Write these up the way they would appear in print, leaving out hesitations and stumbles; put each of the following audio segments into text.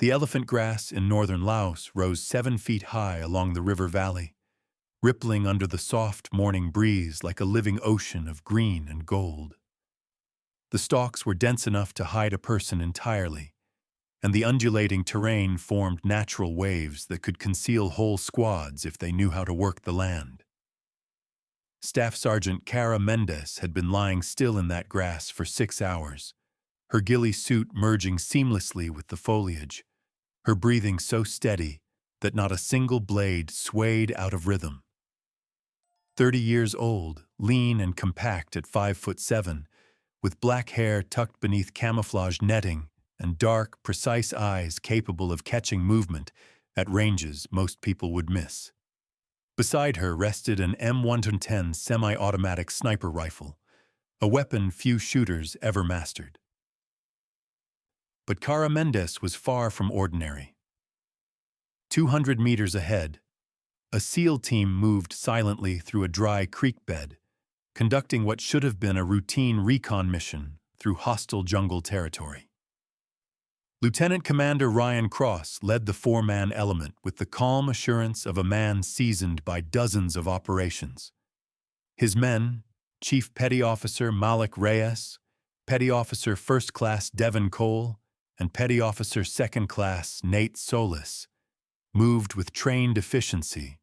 The elephant grass in northern Laos rose 7 feet high along the river valley, rippling under the soft morning breeze like a living ocean of green and gold. The stalks were dense enough to hide a person entirely, and the undulating terrain formed natural waves that could conceal whole squads if they knew how to work the land. Staff Sergeant Cara Mendez had been lying still in that grass for 6 hours, her ghillie suit merging seamlessly with the foliage, her breathing so steady that not a single blade swayed out of rhythm. 30 years old, lean and compact at 5'7", with black hair tucked beneath camouflage netting and dark, precise eyes capable of catching movement at ranges most people would miss. Beside her rested an M110 semi-automatic sniper rifle, a weapon few shooters ever mastered. But Cara Mendez was far from ordinary. 200 meters ahead, a SEAL team moved silently through a dry creek bed, conducting what should have been a routine recon mission through hostile jungle territory. Lieutenant Commander Ryan Cross led the 4-man element with the calm assurance of a man seasoned by dozens of operations. His men, Chief Petty Officer Malik Reyes, Petty Officer First Class Devin Cole, and Petty Officer Second Class Nate Solis, moved with trained efficiency,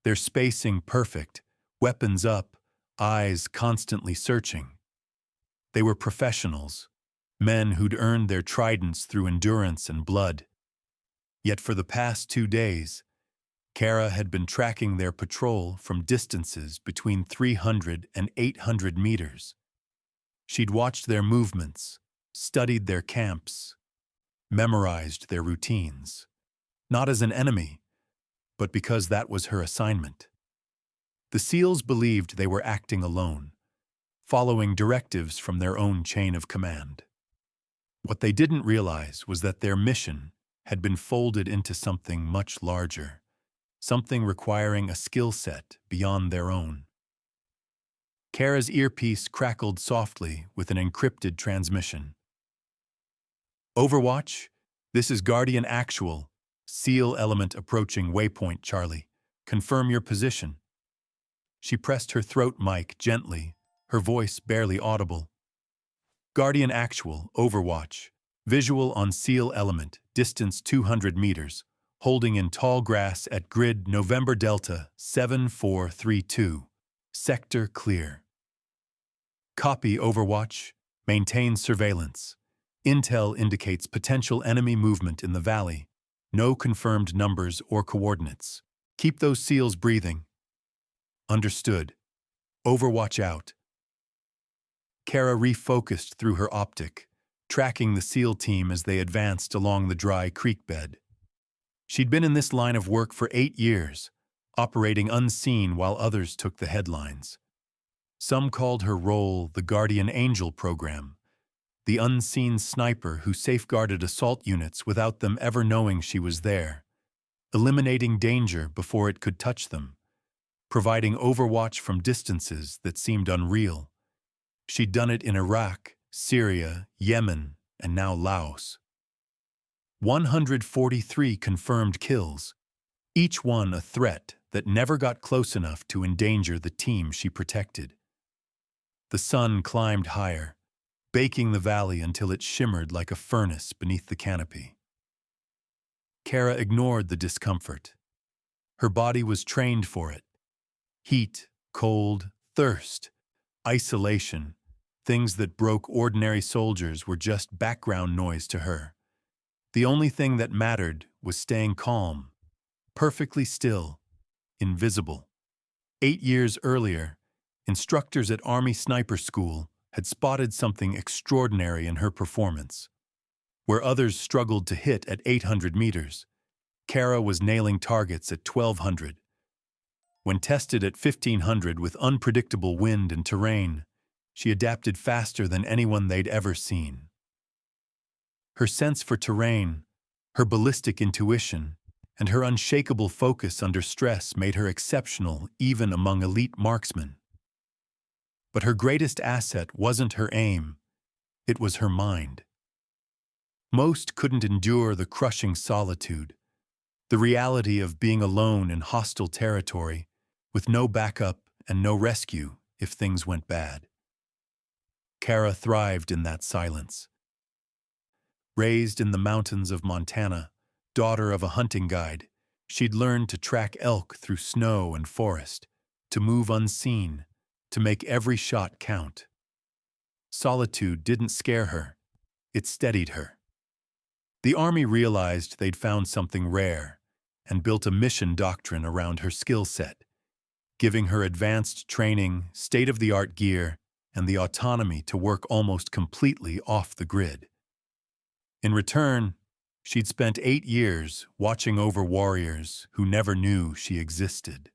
their spacing perfect, weapons up, eyes constantly searching. They were professionals, men who'd earned their tridents through endurance and blood. Yet for the past 2 days, Cara had been tracking their patrol from distances between 300 and 800 meters. She'd watched their movements, studied their camps, memorized their routines, not as an enemy, but because that was her assignment. The SEALs believed they were acting alone, following directives from their own chain of command. What they didn't realize was that their mission had been folded into something much larger, something requiring a skill set beyond their own. Cara's earpiece crackled softly with an encrypted transmission. Overwatch, this is Guardian Actual, SEAL element approaching waypoint, Charlie. Confirm your position. She pressed her throat mic gently, her voice barely audible. Guardian Actual, Overwatch, visual on SEAL element, distance 200 meters, holding in tall grass at grid November Delta 7432, sector clear. Copy Overwatch, maintain surveillance. Intel indicates potential enemy movement in the valley. No confirmed numbers or coordinates. Keep those SEALs breathing. Understood. Overwatch out. Cara refocused through her optic, tracking the SEAL team as they advanced along the dry creek bed. She'd been in this line of work for 8 years, operating unseen while others took the headlines. Some called her role the Guardian Angel program, the unseen sniper who safeguarded assault units without them ever knowing she was there, eliminating danger before it could touch them, providing overwatch from distances that seemed unreal. She'd done it in Iraq, Syria, Yemen, and now Laos. 143 confirmed kills, each one a threat that never got close enough to endanger the team she protected. The sun climbed higher, baking the valley until it shimmered like a furnace beneath the canopy. Cara ignored the discomfort. Her body was trained for it. Heat, cold, thirst, isolation, things that broke ordinary soldiers were just background noise to her. The only thing that mattered was staying calm, perfectly still, invisible. 8 years earlier, instructors at Army Sniper School had spotted something extraordinary in her performance. Where others struggled to hit at 800 meters, Cara was nailing targets at 1,200. When tested at 1,500 with unpredictable wind and terrain, she adapted faster than anyone they'd ever seen. Her sense for terrain, her ballistic intuition, and her unshakable focus under stress made her exceptional even among elite marksmen. But her greatest asset wasn't her aim, it was her mind. Most couldn't endure the crushing solitude, the reality of being alone in hostile territory, with no backup and no rescue if things went bad. Kara thrived in that silence. Raised in the mountains of Montana, daughter of a hunting guide, she'd learned to track elk through snow and forest, to move unseen, to make every shot count. Solitude didn't scare her, it steadied her. The Army realized they'd found something rare and built a mission doctrine around her skill set, giving her advanced training, state-of-the-art gear, and the autonomy to work almost completely off the grid. In return, she'd spent 8 years watching over warriors who never knew she existed.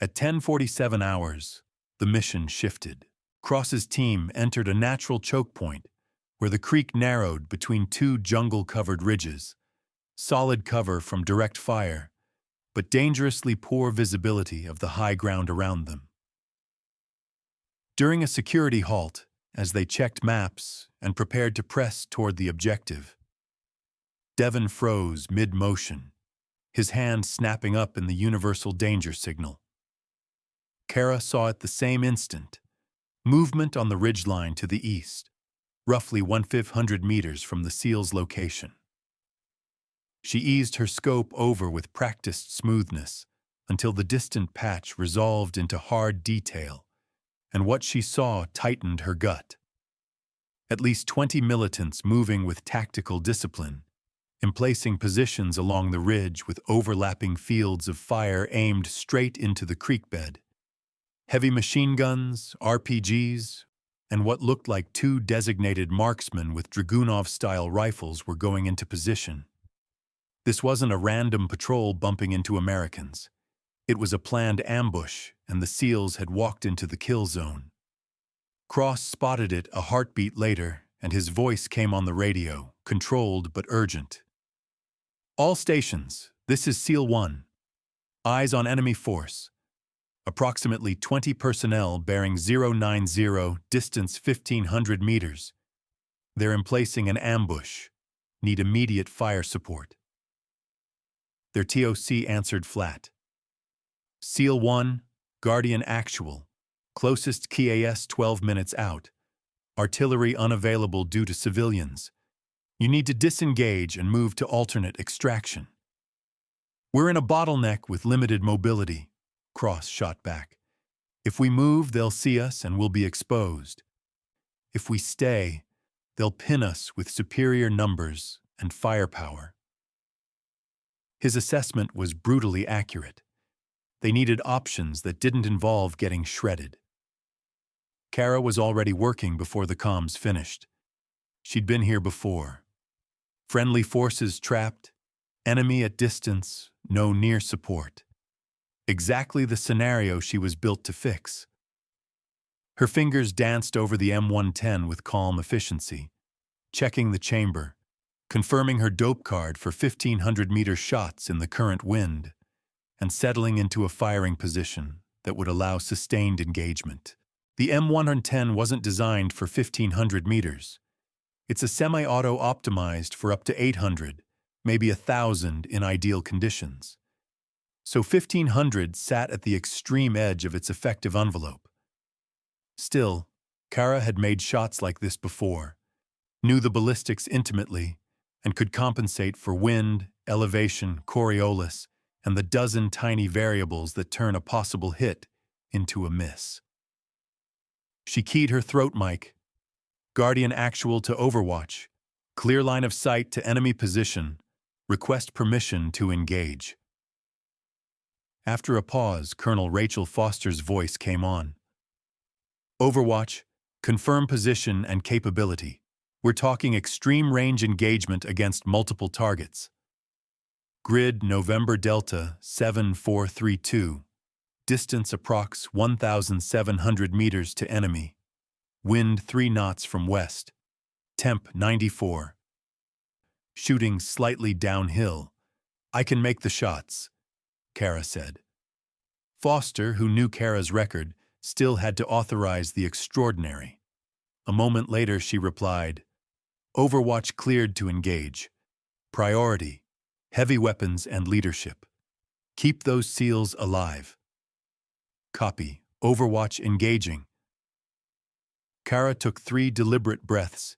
At 10:47 hours, the mission shifted. Cross's team entered a natural choke point where the creek narrowed between two jungle-covered ridges, solid cover from direct fire, but dangerously poor visibility of the high ground around them. During a security halt, as they checked maps and prepared to press toward the objective, Devon froze mid-motion, his hand snapping up in the universal danger signal. Kara saw at the same instant movement on the ridgeline to the east, roughly 1,500 meters from the SEAL's location. She eased her scope over with practiced smoothness until the distant patch resolved into hard detail, and what she saw tightened her gut. At least 20 militants moving with tactical discipline, emplacing positions along the ridge with overlapping fields of fire aimed straight into the creek bed. Heavy machine guns, RPGs, and what looked like 2 designated marksmen with Dragunov-style rifles were going into position. This wasn't a random patrol bumping into Americans. It was a planned ambush, and the SEALs had walked into the kill zone. Cross spotted it a heartbeat later, and his voice came on the radio, controlled but urgent. "All stations, this is SEAL 1. Eyes on enemy force. Approximately 20 personnel bearing 090, distance 1,500 meters. They're emplacing an ambush. Need immediate fire support." Their TOC answered flat. "SEAL 1, Guardian actual. Closest KAS 12 minutes out. Artillery unavailable due to civilians. You need to disengage and move to alternate extraction." "We're in a bottleneck with limited mobility," Cross shot back. "If we move, they'll see us and we'll be exposed. If we stay, they'll pin us with superior numbers and firepower." His assessment was brutally accurate. They needed options that didn't involve getting shredded. Kara was already working before the comms finished. She'd been here before. Friendly forces trapped, enemy at distance, no near support. Exactly the scenario she was built to fix. Her fingers danced over the M110 with calm efficiency, checking the chamber, confirming her dope card for 1,500-meter shots in the current wind, and settling into a firing position that would allow sustained engagement. The M110 wasn't designed for 1,500 meters. It's a semi-auto optimized for up to 800, maybe 1,000 in ideal conditions. So 1,500 sat at the extreme edge of its effective envelope. Still, Kara had made shots like this before, knew the ballistics intimately, and could compensate for wind, elevation, Coriolis, and the dozen tiny variables that turn a possible hit into a miss. She keyed her throat mic. "Guardian actual to Overwatch. Clear line of sight to enemy position. Request permission to engage." After a pause, Colonel Rachel Foster's voice came on. "Overwatch, confirm position and capability. We're talking extreme range engagement against multiple targets. Grid November Delta 7432. Distance approx 1,700 meters to enemy. Wind 3 knots from west. Temp 94. Shooting slightly downhill. I can make the shots," Kara said. Foster, who knew Kara's record, still had to authorize the extraordinary. A moment later she replied, Overwatch cleared to engage. Priority: heavy weapons and leadership. Keep those SEALs alive. Copy. Overwatch engaging. Kara took 3 deliberate breaths,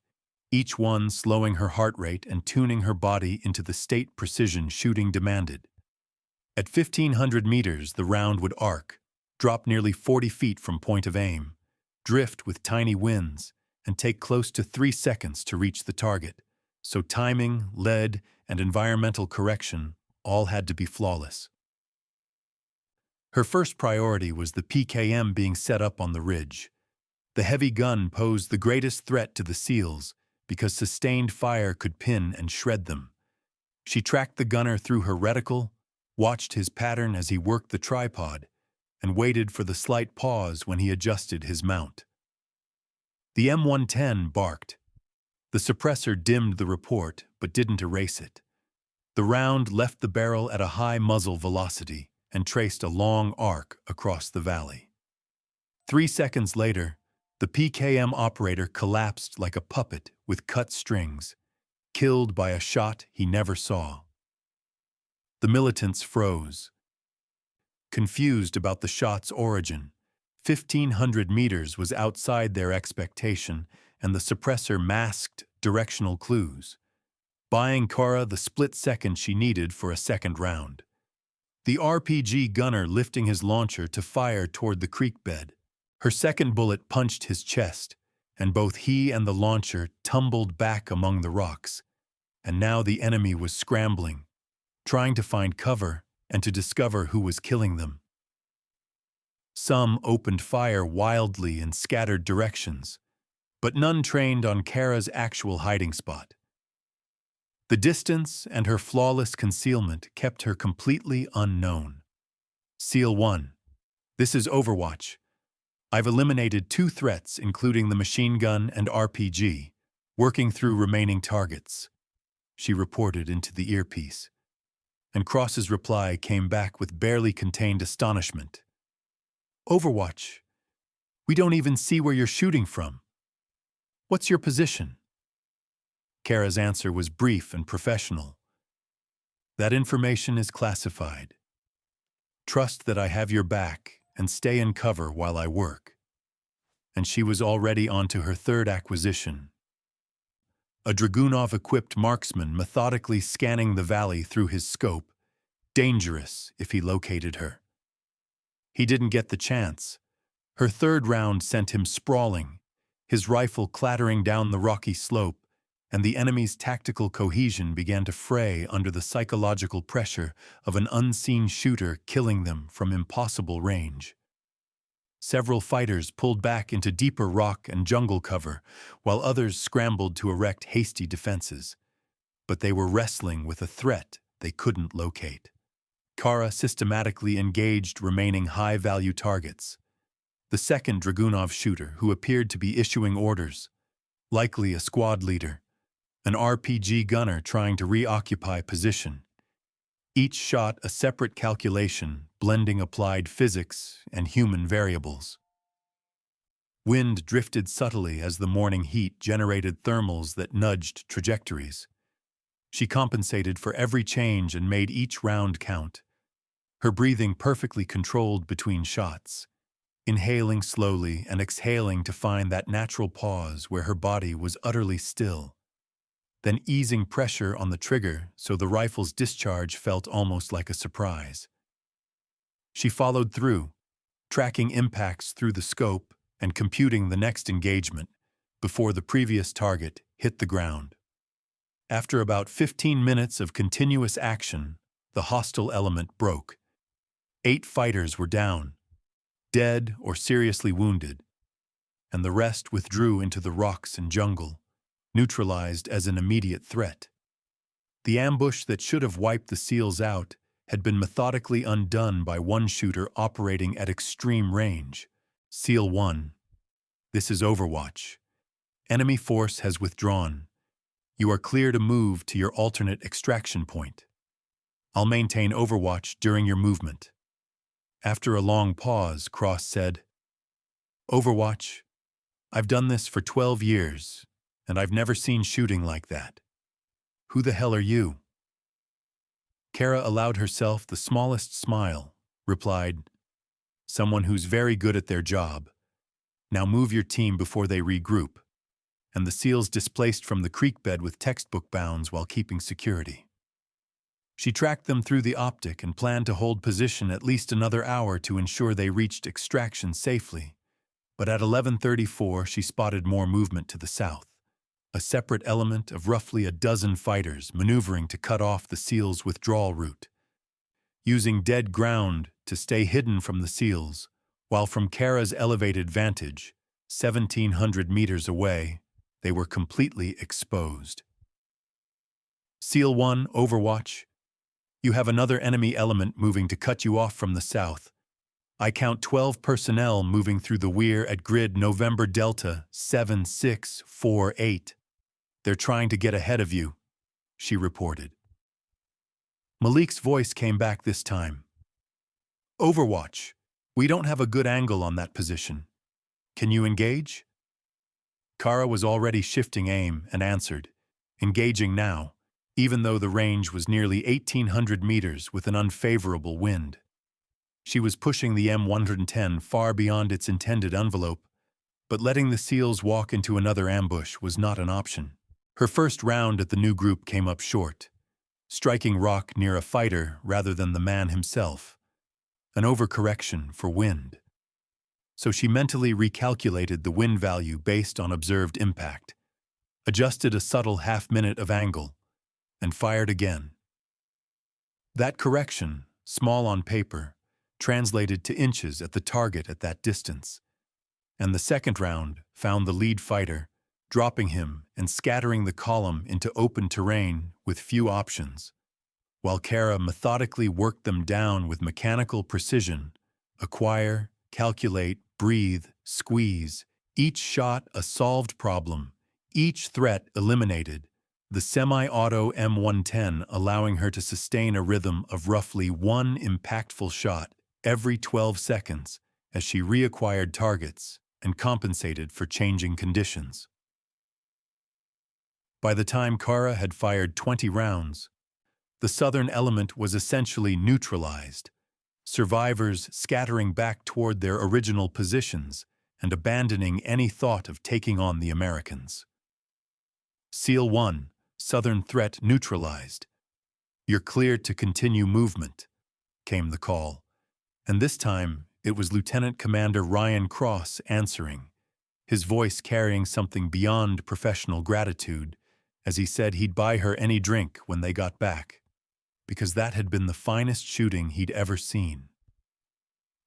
each one slowing her heart rate and tuning her body into the state precision shooting demanded. At 1,500 meters, the round would arc, drop nearly 40 feet from point of aim, drift with tiny winds, and take close to 3 seconds to reach the target. So timing, lead, and environmental correction all had to be flawless. Her first priority was the PKM being set up on the ridge. The heavy gun posed the greatest threat to the SEALs because sustained fire could pin and shred them. She tracked the gunner through her reticle, watched his pattern as he worked the tripod, and waited for the slight pause when he adjusted his mount. The M110 barked. The suppressor dimmed the report, but didn't erase it. The round left the barrel at a high muzzle velocity and traced a long arc across the valley. 3 seconds later, the PKM operator collapsed like a puppet with cut strings, killed by a shot he never saw. The militants froze. Confused about the shot's origin, 1,500 meters was outside their expectation, and the suppressor masked directional clues, buying Kara the split second she needed for a second round. The RPG gunner lifting his launcher to fire toward the creek bed. Her second bullet punched his chest, and both he and the launcher tumbled back among the rocks. And now the enemy was scrambling, trying to find cover and to discover who was killing them. Some opened fire wildly in scattered directions, but none trained on Kara's actual hiding spot. The distance and her flawless concealment kept her completely unknown. SEAL 1. This is Overwatch. I've eliminated 2 threats, including the machine gun and RPG, working through remaining targets, she reported into the earpiece. And Cross's reply came back with barely contained astonishment. Overwatch, we don't even see where you're shooting from. What's your position? Kara's answer was brief and professional. That information is classified. Trust that I have your back and stay in cover while I work. And she was already onto her third acquisition. A Dragunov-equipped marksman methodically scanning the valley through his scope, dangerous if he located her. He didn't get the chance. Her third round sent him sprawling, his rifle clattering down the rocky slope, and the enemy's tactical cohesion began to fray under the psychological pressure of an unseen shooter killing them from impossible range. Several fighters pulled back into deeper rock and jungle cover, while others scrambled to erect hasty defenses. But they were wrestling with a threat they couldn't locate. Kara systematically engaged remaining high-value targets. The second Dragunov shooter, who appeared to be issuing orders, likely a squad leader, an RPG gunner trying to reoccupy position. Each shot a separate calculation, blending applied physics and human variables. Wind drifted subtly as the morning heat generated thermals that nudged trajectories. She compensated for every change and made each round count, her breathing perfectly controlled between shots, inhaling slowly and exhaling to find that natural pause where her body was utterly still, then easing pressure on the trigger so the rifle's discharge felt almost like a surprise. She followed through, tracking impacts through the scope and computing the next engagement before the previous target hit the ground. After about 15 minutes of continuous action, the hostile element broke. 8 fighters were down, dead or seriously wounded, and the rest withdrew into the rocks and jungle, neutralized as an immediate threat. The ambush that should have wiped the SEALs out had been methodically undone by one shooter operating at extreme range. SEAL 1. This is Overwatch. Enemy force has withdrawn. You are clear to move to your alternate extraction point. I'll maintain Overwatch during your movement. After a long pause, Cross said, Overwatch, I've done this for 12 years, and I've never seen shooting like that. Who the hell are you? Kara allowed herself the smallest smile, replied, someone who's very good at their job. Now move your team before they regroup. And the SEALs displaced from the creek bed with textbook bounds while keeping security. She tracked them through the optic and planned to hold position at least another hour to ensure they reached extraction safely. But at 11:34, she spotted more movement to the south, a separate element of roughly a dozen fighters maneuvering to cut off the SEALs' withdrawal route. Using dead ground to stay hidden from the SEALs, while from Kara's elevated vantage, 1,700 meters away, they were completely exposed. SEAL 1, Overwatch. You have another enemy element moving to cut you off from the south. I count 12 personnel moving through the weir at grid November Delta 7648. They're trying to get ahead of you, she reported. Malik's voice came back this time. Overwatch, we don't have a good angle on that position. Can you engage? Kara was already shifting aim and answered, engaging now, even though the range was nearly 1,800 meters with an unfavorable wind. She was pushing the M110 far beyond its intended envelope, but letting the SEALs walk into another ambush was not an option. Her first round at the new group came up short, striking rock near a fighter rather than the man himself, an overcorrection for wind. So she mentally recalculated the wind value based on observed impact, adjusted a subtle half-minute of angle, and fired again. That correction, small on paper, translated to inches at the target at that distance, and the second round found the lead fighter, dropping him and scattering the column into open terrain with few options, while Kara methodically worked them down with mechanical precision, acquire, calculate, breathe, squeeze, each shot a solved problem, each threat eliminated, the semi-auto M110 allowing her to sustain a rhythm of roughly one impactful shot every 12 seconds as she reacquired targets and compensated for changing conditions. By the time Kara had fired 20 rounds, the southern element was essentially neutralized, survivors scattering back toward their original positions and abandoning any thought of taking on the Americans. SEAL 1, Southern threat neutralized. You're cleared to continue movement, came the call, and this time it was Lieutenant Commander Ryan Cross answering, his voice carrying something beyond professional gratitude as he said he'd buy her any drink when they got back, because that had been the finest shooting he'd ever seen.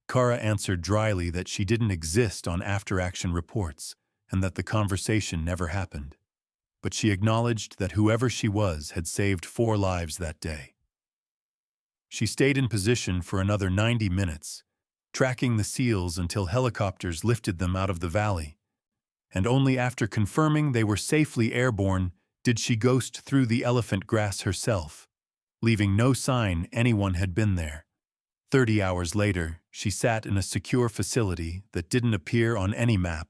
Kara answered dryly that she didn't exist on after-action reports and that the conversation never happened, but she acknowledged that whoever she was had saved 4 lives that day. She stayed in position for another 90 minutes, tracking the SEALs until helicopters lifted them out of the valley, and only after confirming they were safely airborne did she ghost through the elephant grass herself, leaving no sign anyone had been there. 30 hours later, she sat in a secure facility that didn't appear on any map,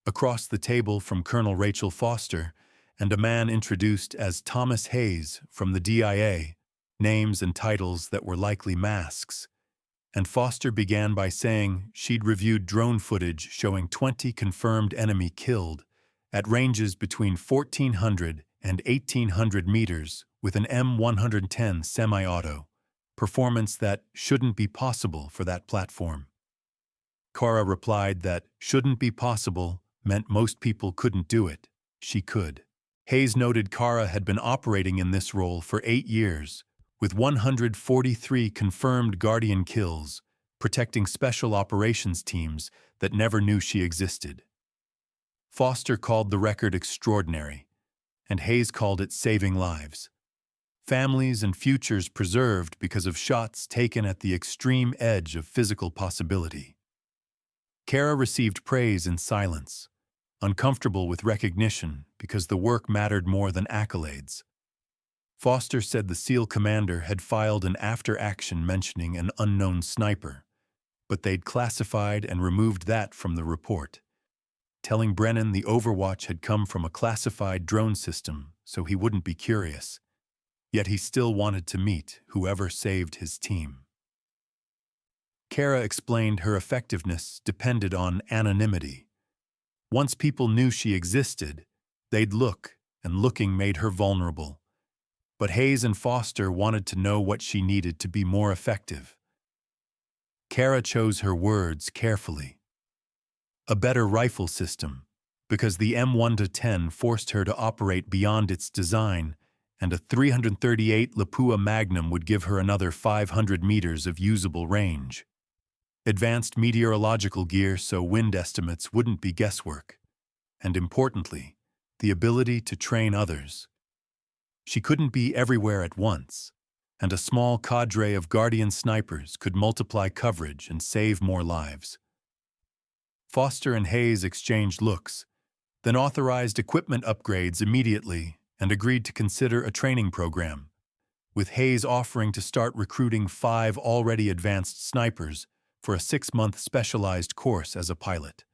across the table from Colonel Rachel Foster and a man introduced as Thomas Hayes from the DIA, names and titles that were likely masks. And Foster began by saying she'd reviewed drone footage showing 20 confirmed enemy killed at ranges between 1,400 and 1,800 meters with an M110 semi-auto, performance that shouldn't be possible for that platform. Kara replied that shouldn't be possible meant most people couldn't do it. She could. Hayes noted Kara had been operating in this role for 8 years, with 143 confirmed Guardian kills, protecting special operations teams that never knew she existed. Foster called the record extraordinary, and Hayes called it saving lives. Families and futures preserved because of shots taken at the extreme edge of physical possibility. Kara received praise in silence, uncomfortable with recognition because the work mattered more than accolades. Foster said the SEAL commander had filed an after-action mentioning an unknown sniper, but they'd classified and removed that from the report, telling Brennan the Overwatch had come from a classified drone system so he wouldn't be curious. Yet he still wanted to meet whoever saved his team. Kara explained her effectiveness depended on anonymity. Once people knew she existed, they'd look, and looking made her vulnerable. But Hayes and Foster wanted to know what she needed to be more effective. Kara chose her words carefully. A better rifle system, because the M1-10 forced her to operate beyond its design, and a 338 Lapua Magnum would give her another 500 meters of usable range. Advanced meteorological gear so wind estimates wouldn't be guesswork. And importantly, the ability to train others. She couldn't be everywhere at once, and a small cadre of Guardian snipers could multiply coverage and save more lives. Foster and Hayes exchanged looks, then authorized equipment upgrades immediately and agreed to consider a training program, with Hayes offering to start recruiting 5 already advanced snipers for a 6-month specialized course as a pilot.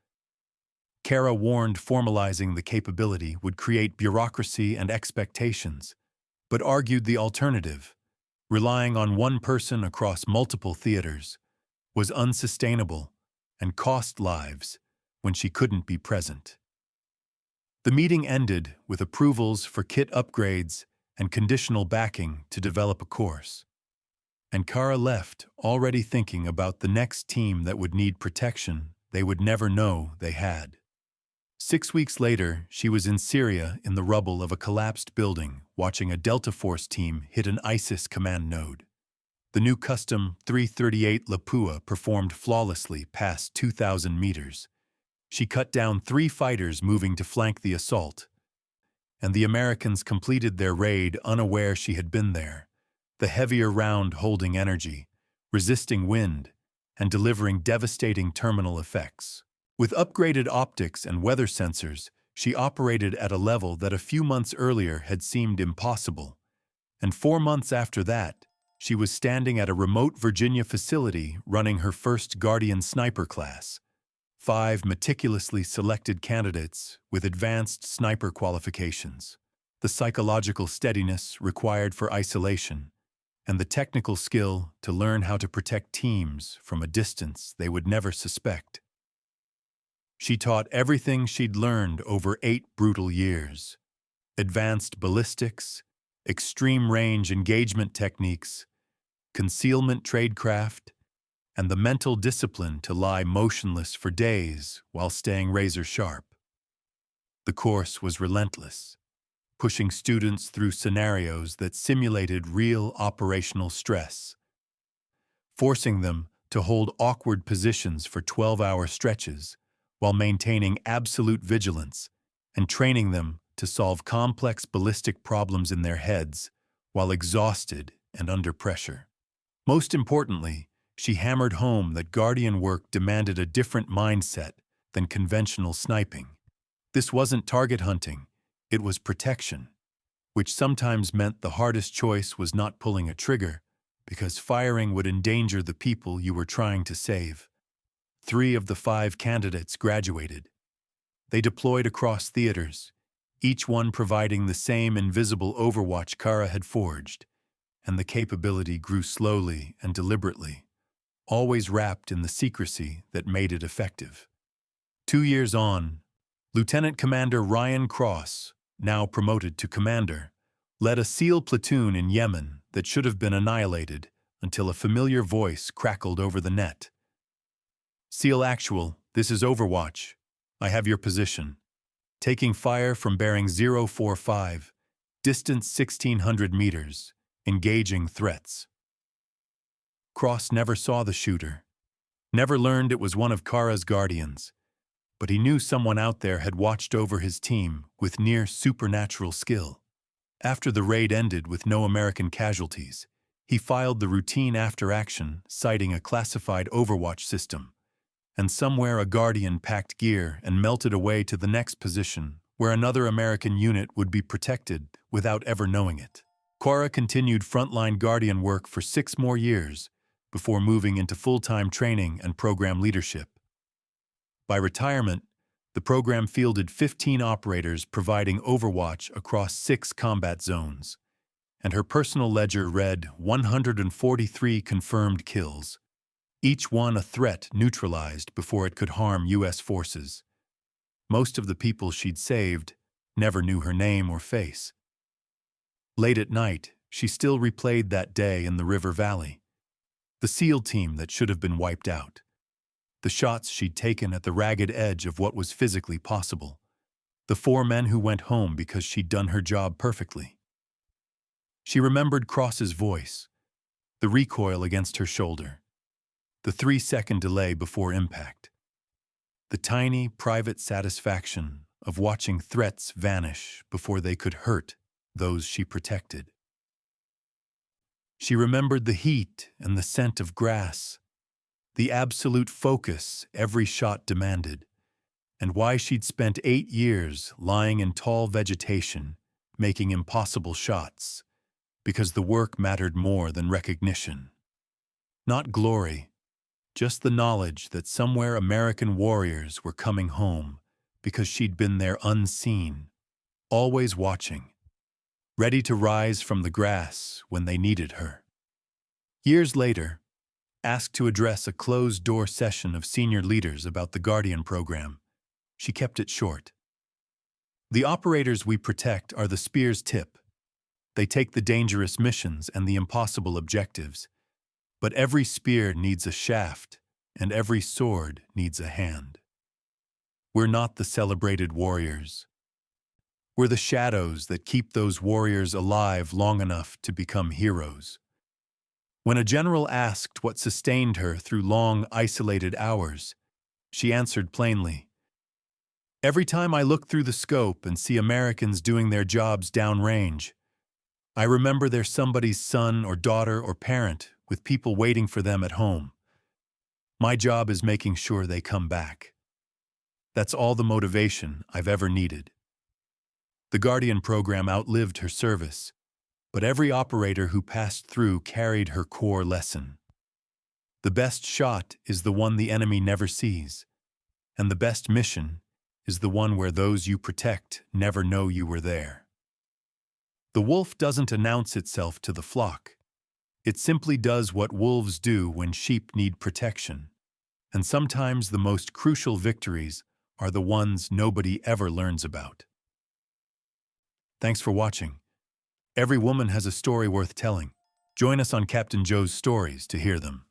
Kara warned formalizing the capability would create bureaucracy and expectations, but argued the alternative, relying on one person across multiple theaters, was unsustainable and cost lives when she couldn't be present. The meeting ended with approvals for kit upgrades and conditional backing to develop a course. And Kara left already thinking about the next team that would need protection they would never know they had. 6 weeks later, she was in Syria in the rubble of a collapsed building, watching a Delta Force team hit an ISIS command node. The new custom 338 Lapua performed flawlessly past 2,000 meters. She cut down 3 fighters moving to flank the assault, and the Americans completed their raid unaware she had been there, the heavier round holding energy, resisting wind, and delivering devastating terminal effects. With upgraded optics and weather sensors, she operated at a level that a few months earlier had seemed impossible, and 4 months after that, she was standing at a remote Virginia facility running her first Guardian sniper class. 5 meticulously selected candidates with advanced sniper qualifications, the psychological steadiness required for isolation, and the technical skill to learn how to protect teams from a distance they would never suspect. She taught everything she'd learned over 8 brutal years: advanced ballistics, extreme range engagement techniques, concealment tradecraft, and the mental discipline to lie motionless for days while staying razor-sharp. The course was relentless, pushing students through scenarios that simulated real operational stress, forcing them to hold awkward positions for 12-hour stretches while maintaining absolute vigilance, and training them to solve complex ballistic problems in their heads while exhausted and under pressure. Most importantly, she hammered home that Guardian work demanded a different mindset than conventional sniping. This wasn't target hunting, it was protection, which sometimes meant the hardest choice was not pulling a trigger, because firing would endanger the people you were trying to save. 3 of the 5 candidates graduated. They deployed across theaters, each one providing the same invisible overwatch Kara had forged, and the capability grew slowly and deliberately, always wrapped in the secrecy that made it effective. 2 years on, Lieutenant Commander Ryan Cross, now promoted to commander, led a SEAL platoon in Yemen that should have been annihilated until a familiar voice crackled over the net. "SEAL Actual, this is Overwatch. I have your position. Taking fire from bearing 045, distance 1,600 meters, engaging threats." Cross never saw the shooter, never learned it was one of Kara's Guardians, but he knew someone out there had watched over his team with near supernatural skill. After the raid ended with no American casualties, he filed the routine after-action citing a classified Overwatch system, and somewhere a Guardian packed gear and melted away to the next position where another American unit would be protected without ever knowing it. Kara continued frontline Guardian work for 6 more years before moving into full-time training and program leadership. By retirement, The program fielded 15 operators providing overwatch across 6 combat zones, and her personal ledger read 143 confirmed kills, each one a threat neutralized before it could harm U.S. forces. Most of the people she'd saved never knew her name or face. Late at night, she still replayed that day in the river valley. The SEAL team that should have been wiped out. The shots she'd taken at the ragged edge of what was physically possible. The 4 men who went home because she'd done her job perfectly. She remembered Cross's voice, the recoil against her shoulder, the 3-second delay before impact, the tiny, private satisfaction of watching threats vanish before they could hurt those she protected. She remembered the heat and the scent of grass, the absolute focus every shot demanded, and why she'd spent 8 years lying in tall vegetation, making impossible shots, because the work mattered more than recognition. Not glory, just the knowledge that somewhere American warriors were coming home because she'd been there unseen, always watching, ready to rise from the grass when they needed her. Years later, asked to address a closed-door session of senior leaders about the Guardian program, she kept it short. The operators we protect are the spear's tip. They take the dangerous missions and the impossible objectives. But every spear needs a shaft, and every sword needs a hand. We're not the celebrated warriors. We're the shadows that keep those warriors alive long enough to become heroes. When a general asked what sustained her through long, isolated hours, she answered plainly, "Every time I look through the scope and see Americans doing their jobs downrange, I remember they're somebody's son or daughter or parent with people waiting for them at home. My job is making sure they come back. That's all the motivation I've ever needed." The Guardian program outlived her service, but every operator who passed through carried her core lesson. The best shot is the one the enemy never sees, and the best mission is the one where those you protect never know you were there. The wolf doesn't announce itself to the flock. It simply does what wolves do when sheep need protection, and sometimes the most crucial victories are the ones nobody ever learns about. Thanks for watching. Every woman has a story worth telling. Join us on Captain Joe's Stories to hear them.